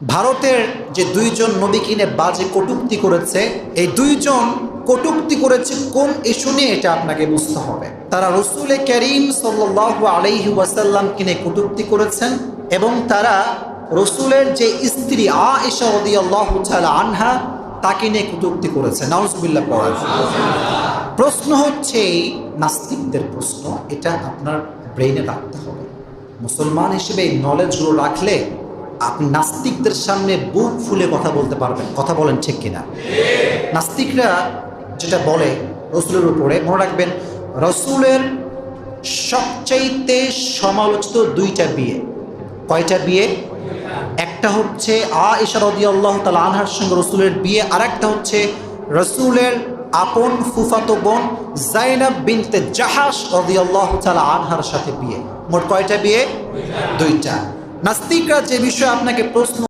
ভারতের যে দুইজন নবীকে নিয়ে বাজে কটূক্তি করেছে, এই দুইজন কটূক্তি করেছে কোন ইস্যু নিয়ে এটা আপনাকে বুঝতে হবে। তারা রসুল করিম সাল্লাল্লাহু আলাইহি ওয়াসাল্লামকে নিয়ে কটূক্তি করেছেন এবং তারা রসুলের যে স্ত্রী আয়েশা রাদিয়াল্লাহু তাআলা আনহা তাকে নিয়ে কটূক্তি করেছে। নাউজুবিল্লাহ পড়া। প্রশ্ন হচ্ছে নাস্তিকদের প্রশ্ন, এটা আপনার ব্রেইনে রাখতে হবে। মুসলমান হিসেবে এই নলেজগুলো রাখলে আপনি নাস্তিকদের সামনে বুক ফুলে কথা বলতে পারবেন। কথা বলেন ঠিক কিনা? নাস্তিকরা যেটা বলে রসুলের উপরে, মনে রাখবেন রসুলের সবচাইতে সমালোচিত দুইটা বিয়ে। কয়টা বিয়ে? একটা হচ্ছে আয়েশা রাদিয়াল্লাহু তাআলা আনহার সঙ্গে রসুলের বিয়ে, আর একটা হচ্ছে রসুলের আপন ফুফাতো বোন যায়েনব বিনতে জাহাশ রাদিয়াল্লাহু তাআলা আনহার সাথে বিয়ে। মোট কয়টা বিয়ে? দুইটা। নাস্তিকরা যে বিষয়ে আপনাকে প্রশ্ন